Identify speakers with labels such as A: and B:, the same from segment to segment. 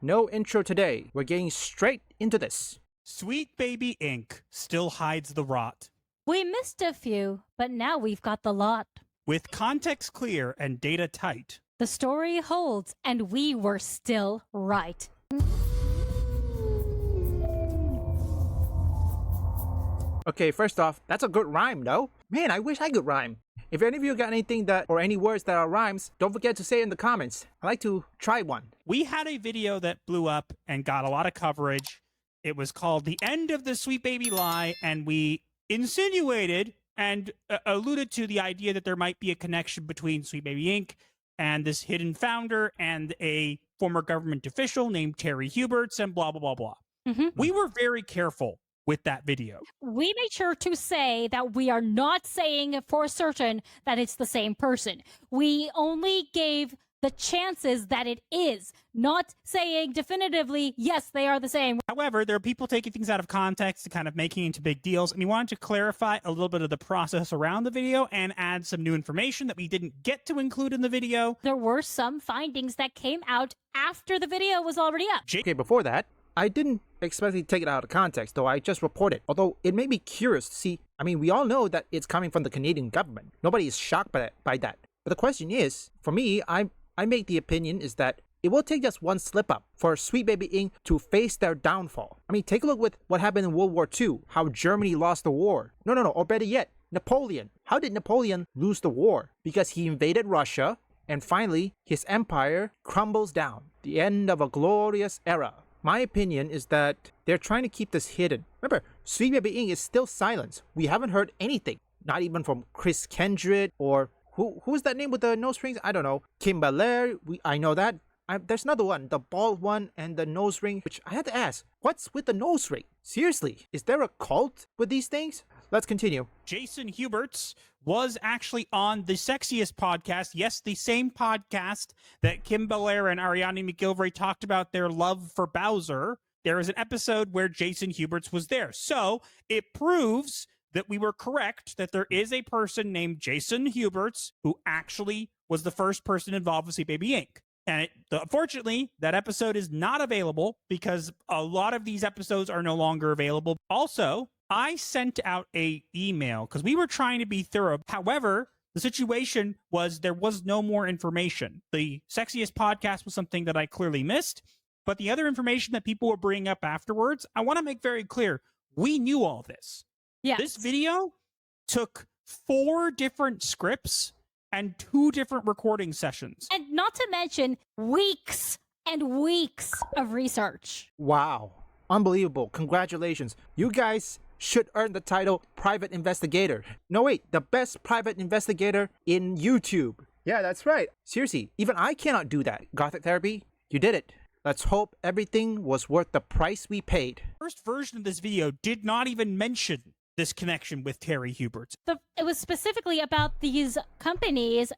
A: no intro today. We're getting straight into this.
B: Sweet Baby Ink still hides the rot.
C: We missed a few, but now we've got the lot.
B: With context clear and data tight.
C: The story holds, and we were still right.
A: Okay, first off, that's a good rhyme, no? Man, I wish I could rhyme. If any of you got anything or any words that are rhymes, don't forget to say it in the comments. I'd like to try one.
B: We had a video that blew up and got a lot of coverage. It was called The End of the Sweet Baby Lie, and we insinuated and alluded to the idea that there might be a connection between Sweet Baby Inc. and this hidden founder and a former government official named Terry Huberts and blah, blah, blah, blah. We were very careful with that video.
C: We made sure to say that we are not saying for certain that it's the same person. We only gave the chances that it is, not saying definitively, yes, they are the same.
B: However, there are people taking things out of context and kind of making it into big deals, and we wanted to clarify a little bit of the process around the video and add some new information that we didn't get to include in the video.
C: There were some findings that came out after the video was already up.
A: Okay, before that, I didn't explicitly take it out of context, though I just reported. Although it made me curious to see, we all know that it's coming from the Canadian government. Nobody is shocked by that. But the question is, for me, I make the opinion is that it will take just one slip up for Sweet Baby Inc. to face their downfall. Take a look with what happened in World War II, how Germany lost the war. No, or better yet, Napoleon. How did Napoleon lose the war? Because he invaded Russia, and finally, his empire crumbles down. The end of a glorious era. My opinion is that they're trying to keep this hidden. Remember, Sweet Baby Inc. is still silent. We haven't heard anything. Not even from Chris Kendrick or who's that name with the nose rings? I don't know. Kim Belair, I know that. There's another one, the bald one and the nose ring, which I had to ask, what's with the nose ring? Seriously, is there a cult with these things? Let's continue.
B: Jason Huberts was actually on the Sexiest podcast. Yes, the same podcast that Kim Belair and Ariane McGilvray talked about their love for Bowser. There is an episode where Jason Huberts was there. So it proves that we were correct, that there is a person named Jason Huberts who actually was the first person involved with Sweet Baby Inc. And unfortunately, that episode is not available because a lot of these episodes are no longer available. Also, I sent out an email because we were trying to be thorough. However, the situation was there was no more information. The Sexiest podcast was something that I clearly missed, but the other information that people were bringing up afterwards, I want to make very clear. We knew all this.
C: Yes.
B: This video took 4 different scripts and 2 different recording sessions.
C: And not to mention weeks and weeks of research.
A: Wow. Unbelievable. Congratulations. You guys should earn the title Private Investigator. No, wait. The best private investigator in YouTube. Yeah, that's right. Seriously, even I cannot do that. Gothic Therapy, you did it. Let's hope everything was worth the price we paid.
B: First version of this video did not even mention this connection with Terry Huberts.
C: It was specifically about these companies,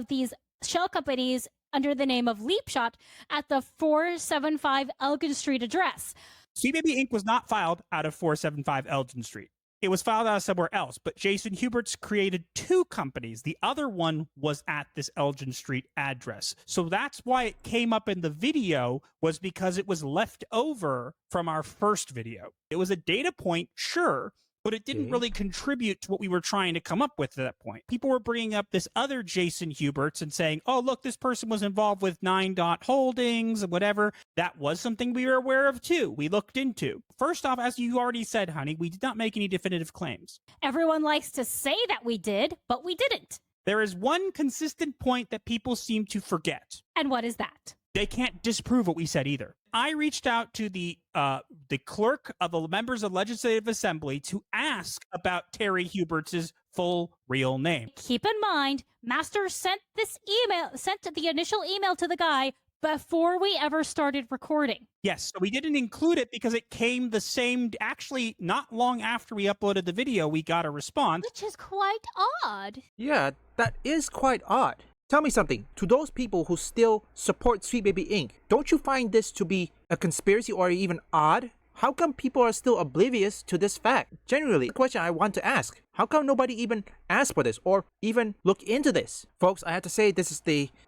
C: these shell companies under the name of Leapshot at the 475 Elgin Street address.
B: Sweet Baby Inc. was not filed out of 475 Elgin Street. It was filed out of somewhere else, but Jason Huberts created 2 companies. The other one was at this Elgin Street address. So that's why it came up in the video, was because it was left over from our first video. It was a data point, sure, but it didn't really contribute to what we were trying to come up with at that point. People were bringing up this other Jason Huberts and saying, oh, look, this person was involved with 9 Dot Holdings and whatever. That was something we were aware of, too. We looked into. First off, as you already said, honey, we did not make any definitive claims.
C: Everyone likes to say that we did, but we didn't.
B: There is one consistent point that people seem to forget.
C: And what is that?
B: They can't disprove what we said either. I reached out to the clerk of the members of Legislative Assembly to ask about Terry Huberts' full real name.
C: Keep in mind, Master sent the initial email to the guy before we ever started recording.
B: Yes, so we didn't include it because it came actually not long after we uploaded the video, we got a response.
C: Which is quite odd.
A: Yeah, that is quite odd. Tell me something, to those people who still support Sweet Baby Inc., don't you find this to be a conspiracy or even odd? How come people are still oblivious to this fact? Generally, the question I want to ask, How come nobody even asked for this or even look into this? Folks, I have to say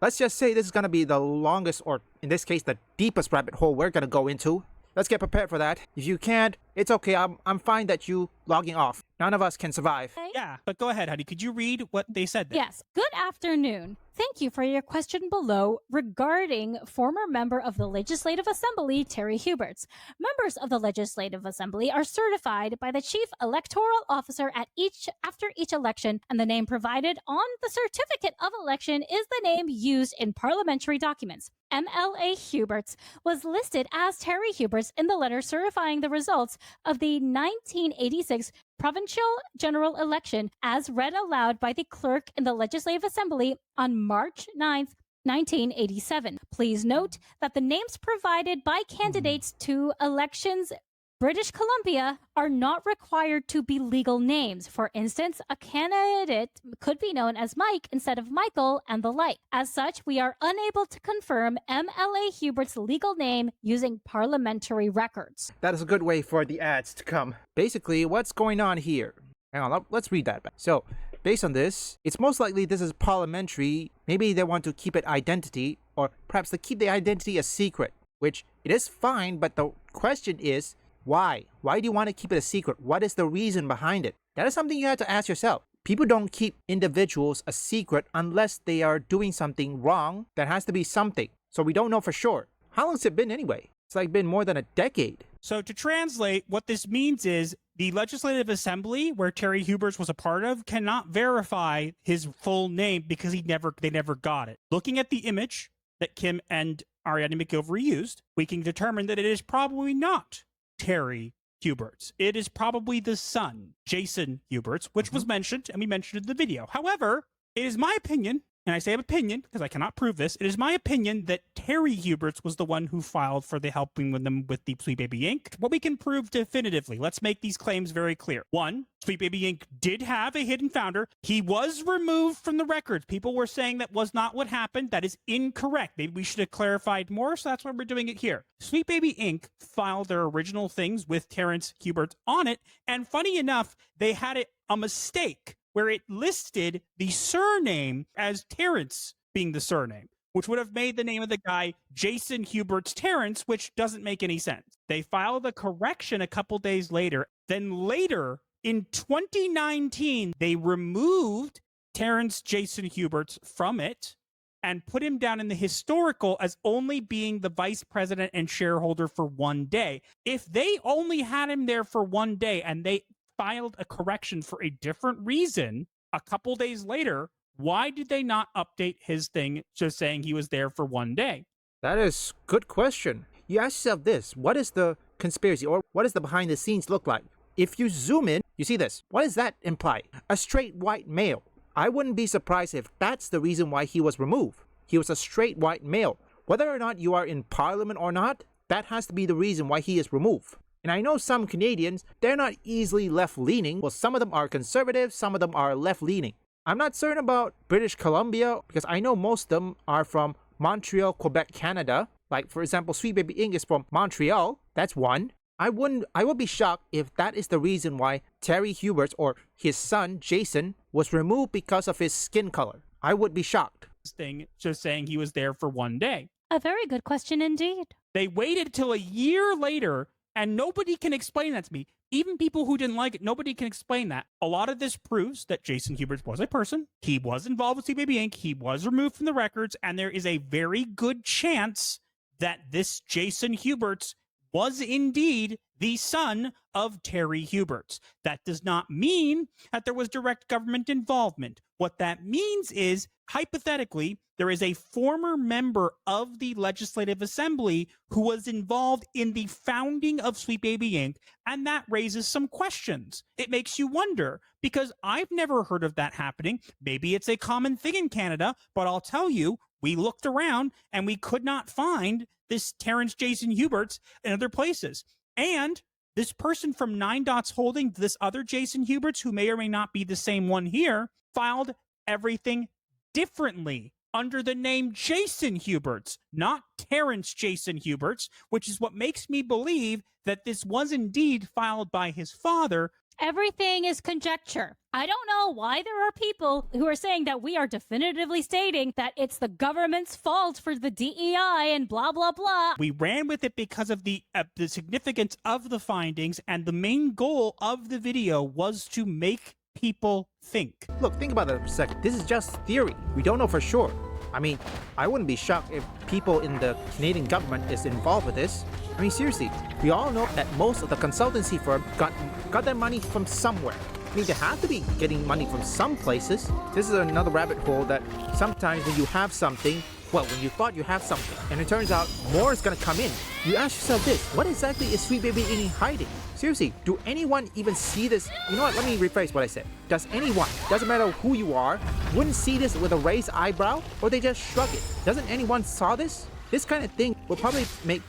A: let's just say this is going to be the longest, or in this case, the deepest rabbit hole we're going to go into. Let's get prepared for that. If you can't, it's okay. I'm fine that you logging off. None of us can survive.
C: Okay.
B: Yeah, but go ahead, Heidi. Could you read what they said there?
C: Yes. Good afternoon. Thank you for your question below regarding former member of the Legislative Assembly, Terry Huberts. Members of the Legislative Assembly are certified by the Chief Electoral Officer after each election, and the name provided on the certificate of election is the name used in parliamentary documents. MLA Huberts was listed as Terry Huberts in the letter certifying the results of the 1986 provincial general election as read aloud by the clerk in the Legislative Assembly on March 9th, 1987. Please note that the names provided by candidates to elections British Columbia are not required to be legal names. For instance, a candidate could be known as Mike instead of Michael and the like. As such, we are unable to confirm MLA Hubert's legal name using parliamentary records.
A: That is a good way for the ads to come. Basically, what's going on here? Hang on, let's read that back. So, based on this, it's most likely this is parliamentary. Maybe they want to keep it identity, or perhaps they keep the identity a secret, which it is fine, but the question is, why? Why do you want to keep it a secret? What is the reason behind it? That is something you have to ask yourself. People don't keep individuals a secret unless they are doing something wrong. There has to be something. So we don't know for sure. How long has it been anyway? It's like been more than a decade.
B: So to translate, what this means is the Legislative Assembly, where Terry Huberts was a part of, cannot verify his full name because they never got it. Looking at the image that Kim and Ariadne McGilvery used, we can determine that it is probably not Terry Huberts. It is probably the son, Jason Huberts, which was mentioned, and we mentioned in the video. However, it is my opinion, and I say opinion because I cannot prove this, it is my opinion that Terry Huberts was the one who filed for the helping with them with Deep Sweet Baby Inc. What we can prove definitively, let's make these claims very clear. One, Sweet Baby Inc. did have a hidden founder. He was removed from the records. People were saying that was not what happened. That is incorrect. Maybe we should have clarified more, so that's why we're doing it here. Sweet Baby Inc. filed their original things with Terrence Huberts on it, and funny enough, they had a mistake where it listed the surname as Terrence being the surname, which would have made the name of the guy Jason Huberts Terrence, which doesn't make any sense. They filed a correction a couple days later. Then later, in 2019, they removed Terrence Jason Huberts from it and put him down in the historical as only being the vice president and shareholder for one day. If they only had him there for one day and they filed a correction for a different reason a couple days later, why did they not update his thing just saying he was there for one day?
A: That is a good question. You ask yourself this, what is the conspiracy, or what does the behind the scenes look like? If you zoom in, you see this. What does that imply? A straight white male. I wouldn't be surprised if that's the reason why he was removed. He was a straight white male. Whether or not you are in parliament or not, that has to be the reason why he is removed. And I know some Canadians, they're not easily left-leaning. Well, some of them are conservative, some of them are left-leaning. I'm not certain about British Columbia because I know most of them are from Montreal, Quebec, Canada. Like, for example, Sweet Baby Inc. is from Montreal. That's one. I would be shocked if that is the reason why Terry Huberts or his son, Jason, was removed because of his skin color. I would be shocked.
B: Thing just saying he was there for one day.
C: A very good question indeed.
B: They waited till a year later, and nobody can explain that to me. Even people who didn't like it, nobody can explain that. A lot of this proves that Jason Huberts was a person. He was involved with CBaby Inc. He was removed from the records, and there is a very good chance that this Jason Huberts was indeed the son of Terry Huberts. That does not mean that there was direct government involvement. What that means is, hypothetically, there is a former member of the Legislative Assembly who was involved in the founding of Sweet Baby Inc., and that raises some questions. It makes you wonder, because I've never heard of that happening. Maybe it's a common thing in Canada, but I'll tell you, we looked around and we could not find this Terrence Jason Huberts in other places. And this person from Nine Dots Holding, this other Jason Huberts, who may or may not be the same one here, filed everything differently under the name Jason Huberts, not Terrence Jason Huberts, which is what makes me believe that this was indeed filed by his father,
C: Everything is conjecture. I don't know why there are people who are saying that we are definitively stating that it's the government's fault for the DEI and blah, blah, blah.
B: We ran with it because of the significance of the findings, and the main goal of the video was to make people think.
A: Look, think about that for a second. This is just theory. We don't know for sure. I mean, I wouldn't be shocked if people in the Canadian government is involved with this. I mean, seriously, we all know that most of the consultancy firm got their money from somewhere. I mean, they have to be getting money from some places. This is another rabbit hole that sometimes when you have something, well, when you thought you have something, and it turns out more is gonna come in, you ask yourself this: what exactly is Sweet Baby Ing hiding? Seriously, do anyone even see this? You know what, let me rephrase what I said. Does anyone, doesn't matter who you are, wouldn't see this with a raised eyebrow, or they just shrug it? Doesn't anyone saw this? This kind of thing would probably make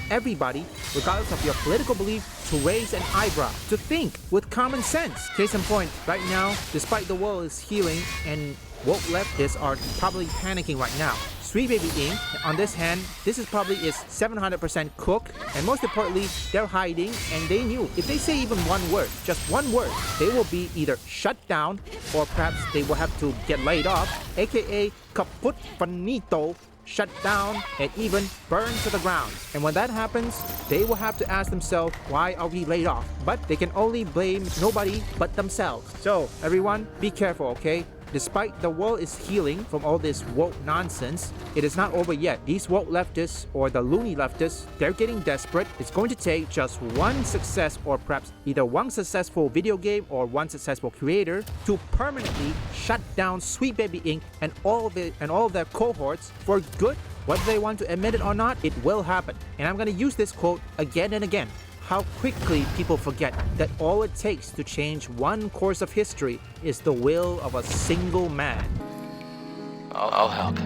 A: everybody, regardless of your political belief, to raise an eyebrow, to think with common sense. Case in point, right now, despite the world is healing and woke leftists are probably panicking right now, Sweet Baby Ing, on this hand, this is probably 700% cooked, and most importantly, they're hiding, and they knew if they say even one word, just one word, they will be either shut down or perhaps they will have to get laid off, aka kaput finito, shut down, and even burned to the ground. And when that happens, they will have to ask themselves, why are we laid off? But they can only blame nobody but themselves. So everyone, be careful, okay? Despite the world is healing from all this woke nonsense, it is not over yet. These woke leftists, or the loony leftists, they're getting desperate. It's going to take just one success, or perhaps either one successful video game or one successful creator, to permanently shut down Sweet Baby Ing and all of their cohorts for good. Whether they want to admit it or not, it will happen. And I'm going to use this quote again and again. How quickly people forget that all it takes to change one course of history is the will of a single man.
D: I'll help.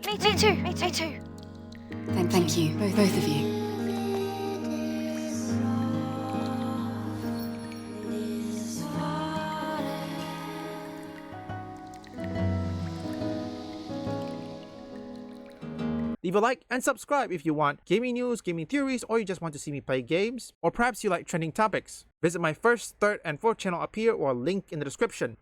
E: Me too. Thank you, both of you.
A: Leave a like and subscribe if you want gaming news, gaming theories, or you just want to see me play games. Or perhaps you like trending topics. Visit my first, third, and fourth channel up here or link in the description.